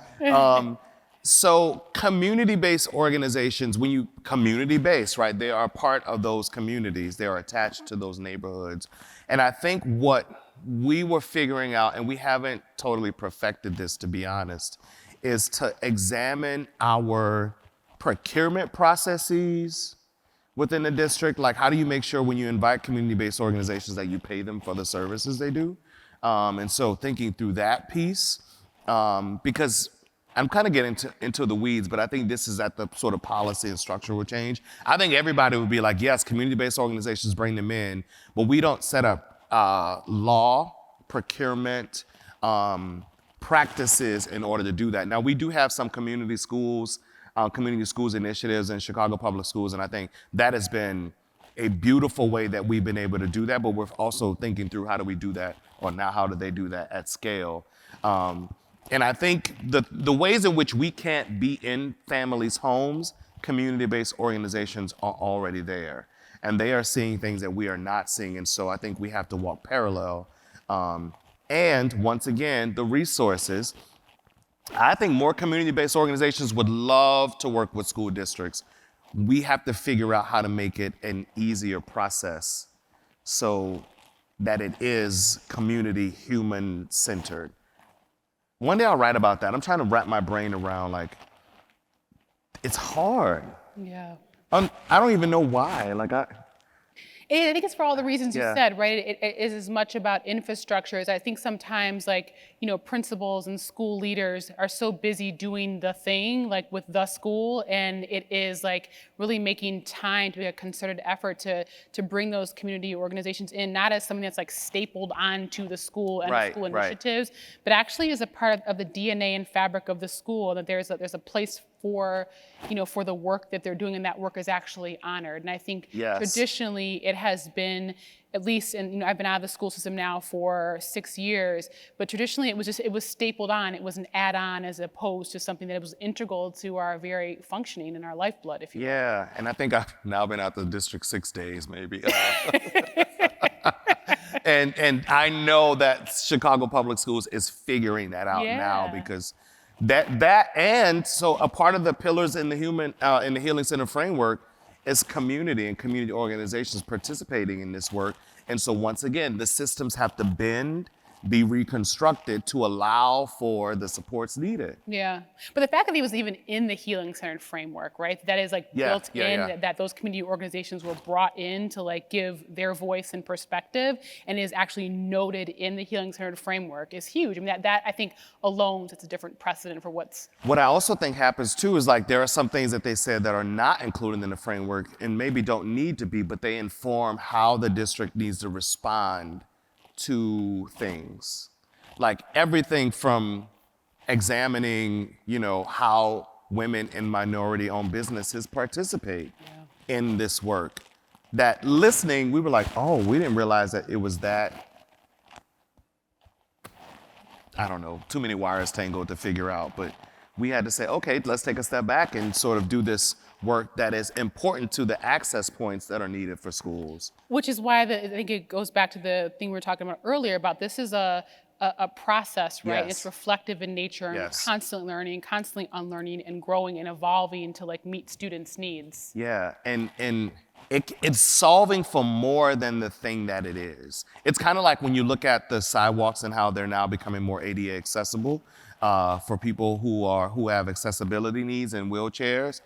So community-based organizations, community-based, right? They are part of those communities. They are attached to those neighborhoods. And I think what we were figuring out, and we haven't totally perfected this, to be honest, is to examine our procurement processes within the district. Like, how do you make sure when you invite community-based organizations that you pay them for the services they do? And so thinking through that piece, because I'm kind of getting into the weeds, but I think this is at the sort of policy and structural change. I think everybody would be like, yes, community-based organizations, bring them in, but we don't set up law, procurement, practices in order to do that. Now, we do have some community schools initiatives in Chicago Public Schools, and I think that has been a beautiful way that we've been able to do that, but we're also thinking through how do we do that, or now how do they do that at scale. And I think the ways in which we can't be in families' homes, community-based organizations are already there. And they are seeing things that we are not seeing. And so I think we have to walk parallel. And once again, the resources, I think more community-based organizations would love to work with school districts. We have to figure out how to make it an easier process so that it is community, human-centered. One day I'll write about that. I'm trying to wrap my brain around, like, it's hard. Yeah. I don't even know why. I think it's for all the reasons you Yeah. said, right? It is as much about infrastructure as I think sometimes, like, principals and school leaders are so busy doing the thing, like with the school, and it is like really making time to be a concerted effort to bring those community organizations in, not as something that's like stapled onto the school and Right, school right. initiatives, but actually as a part of the DNA and fabric of the school, that there's a place for the work that they're doing, and that work is actually honored. And I think Yes. traditionally it has been, at least, and I've been out of the school system now for 6 years, but traditionally it was stapled on. It was an add-on as opposed to something that was integral to our very functioning and our lifeblood, if you will. Yeah, and I think I've now been out the district 6 days, maybe. And I know that Chicago Public Schools is figuring that out now, Yeah. because and so a part of the pillars in the Healing Center framework is community and community organizations participating in this work. And so once again, the systems have to bend, be reconstructed to allow for the supports needed. Yeah, but the fact that he was even in the Healing Centered framework, right? That is like Yeah, built yeah, in, yeah. that those community organizations were brought in to like give their voice and perspective, and is actually noted in the Healing Centered framework is huge. I mean, that I think alone sets a different precedent for what's. What I also think happens too is, like, there are some things that they said that are not included in the framework and maybe don't need to be, but they inform how the district needs to respond to things. Like everything from examining, how women and minority-owned businesses participate in this work. That listening, we were like, oh, we didn't realize that it was that, I don't know, too many wires tangled to figure out, but we had to say, okay, let's take a step back and sort of do this work that is important to the access points that are needed for schools. Which is why I think it goes back to the thing we were talking about earlier about this is a process, right? Yes. It's reflective in nature, and Yes. we're constantly learning, constantly unlearning, and growing and evolving to like meet students' needs. Yeah, and it's solving for more than the thing that it is. It's kind of like when you look at the sidewalks and how they're now becoming more ADA accessible for people who have accessibility needs and wheelchairs.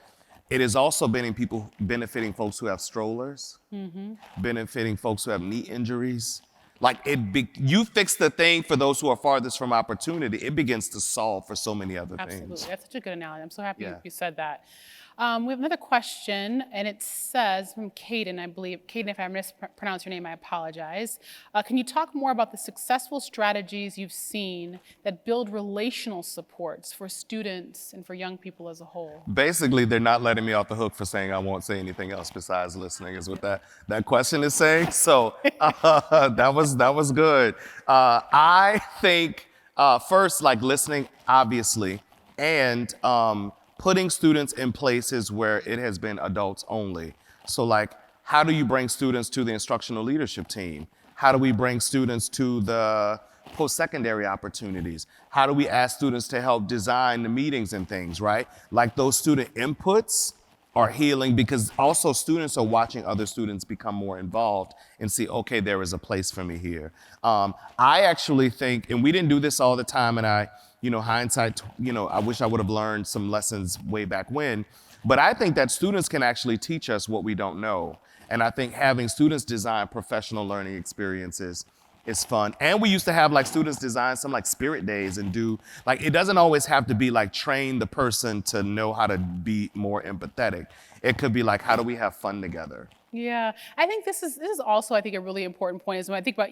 It is also benefiting folks who have strollers, benefiting folks who have knee injuries. Like you fix the thing for those who are farthest from opportunity, it begins to solve for so many other Absolutely, things. that's such a good analogy. I'm so happy Yeah. you said that. We have another question, and it says from Caden, I believe. Caden, if I mispronounce your name, I apologize. Can you talk more about the successful strategies you've seen that build relational supports for students and for young people as a whole? Basically, they're not letting me off the hook for saying I won't say anything else besides listening, is what that question is saying. So that was good. I think first, like listening, obviously, and putting students in places where it has been adults only. So like, how do you bring students to the instructional leadership team? How do we bring students to the post-secondary opportunities? How do we ask students to help design the meetings and things, right? Like those student inputs are healing, because also students are watching other students become more involved and see, okay, there is a place for me here. I actually think, and we didn't do this all the time, and hindsight, I wish I would have learned some lessons way back when, but I think that students can actually teach us what we don't know. And I think having students design professional learning experiences is fun. And we used to have like students design some like spirit days and do, like, it doesn't always have to be like train the person to know how to be more empathetic. It could be like, how do we have fun together? Yeah, I think this is also, I think, a really important point is when I think about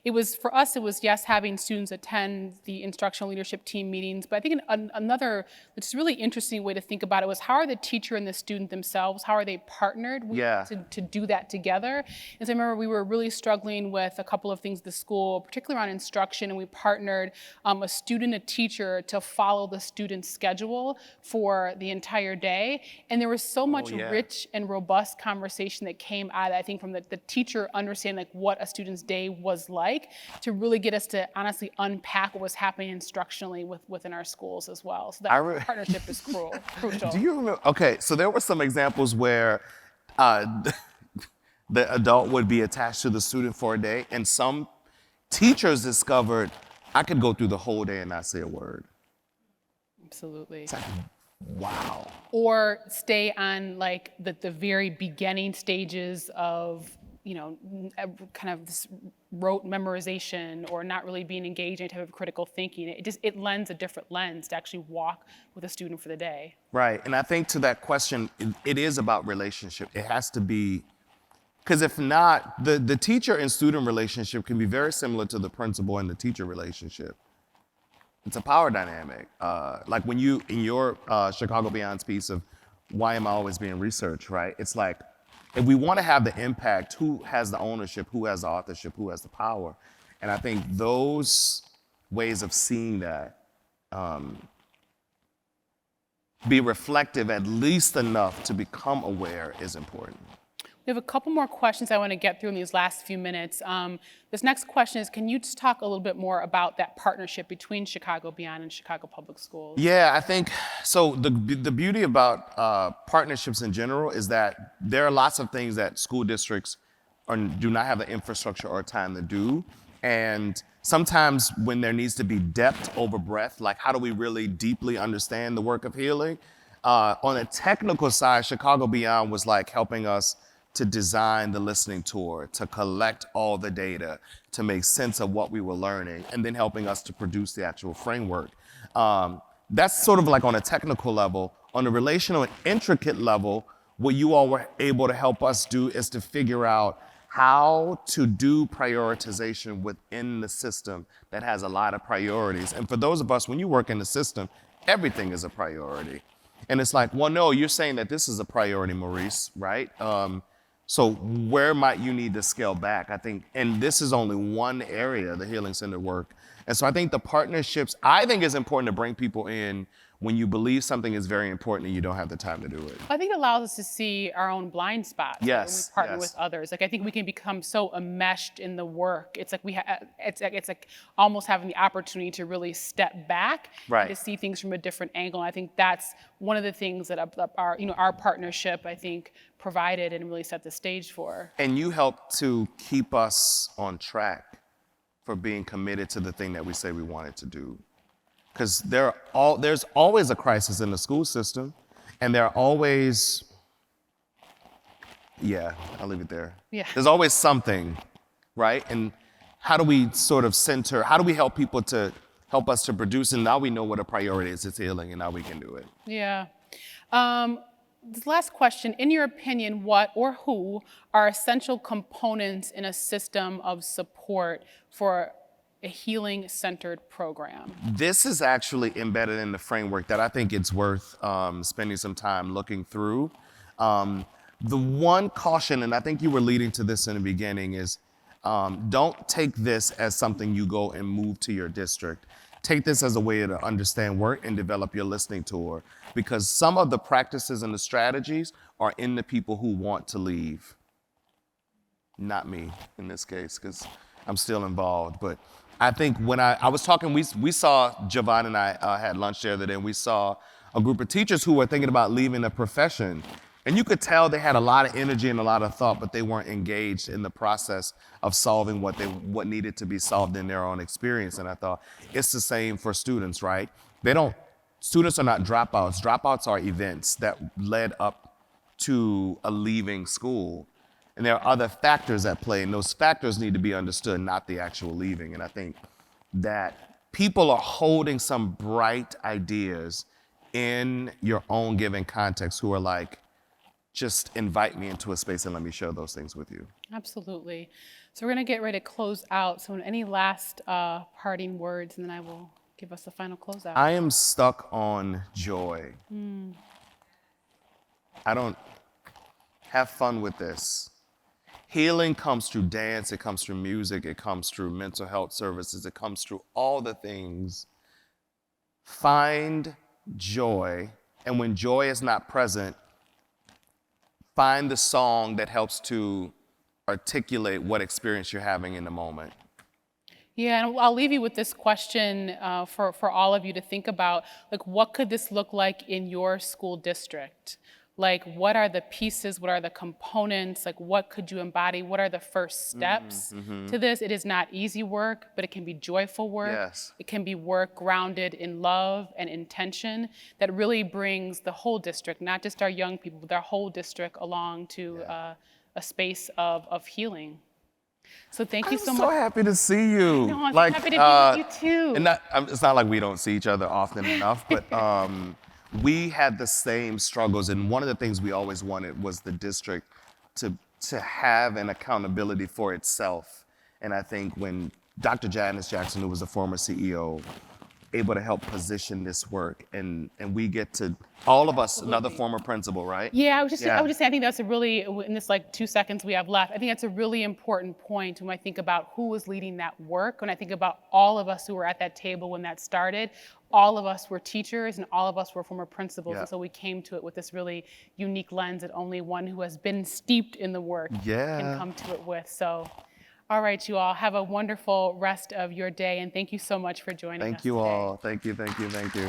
it was for us, it was yes, having students attend the instructional leadership team meetings, but I think another which is really interesting way to think about it was how are the teacher and the student themselves, how are they partnered to do that together? And so I remember we were really struggling with a couple of things at the school, particularly around instruction, and we partnered a student, a teacher to follow the student's schedule for the entire day. And there was so much rich and robust conversation that came out, I think, from the teacher understanding like what a student's day was like to really get us to honestly unpack what was happening instructionally within our schools as well. So that partnership is crucial. Do you remember? Okay, so there were some examples where the adult would be attached to the student for a day, and some teachers discovered I could go through the whole day and not say a word. Absolutely. It's like, wow. Or stay on like the very beginning stages of, kind of this rote memorization or not really being engaged in any type of critical thinking. It lends a different lens to actually walk with a student for the day. Right, and I think to that question, it is about relationship. It has to be, because if not, the teacher and student relationship can be very similar to the principal and the teacher relationship. It's a power dynamic. Like when you, in your Chicago Beyond's piece of why am I always being researched, right? It's like, if we want to have the impact, who has the ownership, who has the authorship, who has the power? And I think those ways of seeing that be reflective at least enough to become aware is important. We have a couple more questions I want to get through in these last few minutes. This next question is, can you just talk a little bit more about that partnership between Chicago Beyond and Chicago Public Schools? Yeah, I think, so the beauty about partnerships in general is that there are lots of things that school districts do not have the infrastructure or time to do. And sometimes when there needs to be depth over breadth, like how do we really deeply understand the work of healing? On a technical side, Chicago Beyond was like helping us to design the listening tour, to collect all the data, to make sense of what we were learning, and then helping us to produce the actual framework. That's sort of like on a technical level. On a relational and intricate level, what you all were able to help us do is to figure out how to do prioritization within the system that has a lot of priorities. And for those of us, when you work in the system, everything is a priority. And it's like, well, no, you're saying that this is a priority, Maurice, right? So where might you need to scale back? I think, and this is only one area, the Healing Center work. And so I think the partnerships, I think it's important to bring people in when you believe something is very important and you don't have the time to do it. I think it allows us to see our own blind spots when we partner with others. Like I think we can become so enmeshed in the work. It's like it's like almost having the opportunity to really step back and to see things from a different angle. And I think that's one of the things that our partnership, I think, provided and really set the stage for. And you help to keep us on track for being committed to the thing that we say we wanted to do. Because there's always a crisis in the school system, and there are always, I'll leave it there. Yeah. There's always something, right? And how do we sort of how do we help people to help us to produce? And now we know what a priority is, it's healing, and now we can do it. Yeah. This last question, in your opinion, what or who are essential components in a system of support for a healing-centered program? This is actually embedded in the framework that I think it's worth spending some time looking through. The one caution, and I think you were leading to this in the beginning, is don't take this as something you go and move to your district. Take this as a way to understand work and develop your listening tour, because some of the practices and the strategies are in the people who want to leave. Not me in this case, because I'm still involved, but I think when I was talking, we saw, Javon and I had lunch the other day, and we saw a group of teachers who were thinking about leaving the profession. And you could tell they had a lot of energy and a lot of thought, but they weren't engaged in the process of solving what needed to be solved in their own experience. And I thought, it's the same for students, right? Students are not dropouts. Dropouts are events that led up to a leaving school. And there are other factors at play, and those factors need to be understood, not the actual leaving. And I think that people are holding some bright ideas in your own given context who are like, just invite me into a space and let me share those things with you. Absolutely. So we're going to get ready to close out. So any last parting words, and then I will give us the final closeout. I am stuck on joy. I don't have fun with this. Healing comes through dance, it comes through music, it comes through mental health services, it comes through all the things. Find joy, and when joy is not present, find the song that helps to articulate what experience you're having in the moment. Yeah, and I'll leave you with this question for all of you to think about. Like, what could this look like in your school district? Like, what are the pieces? What are the components? Like, what could you embody? What are the first steps to this? It is not easy work, but it can be joyful work. Yes. It can be work grounded in love and intention that really brings the whole district, not just our young people, but our whole district along to a space of healing. So thank you so I'm much. so happy to see you. No, I'm so happy to be with you too. And it's not like we don't see each other often enough, but we had the same struggles. And one of the things we always wanted was the district to have an accountability for itself. And I think when Dr. Janice Jackson, who was a former CEO, able to help position this work, and we get to, all of us, another former principal, right? Yeah, I would just say, I think that's a really, in this like 2 seconds we have left, I think that's a really important point when I think about who was leading that work, when I think about all of us who were at that table when that started, all of us were teachers and all of us were former principals, and so we came to it with this really unique lens that only one who has been steeped in the work can come to it with. So, all right, you all, have a wonderful rest of your day, and thank you so much for joining us Thank you today. all. Thank you, thank you, thank you.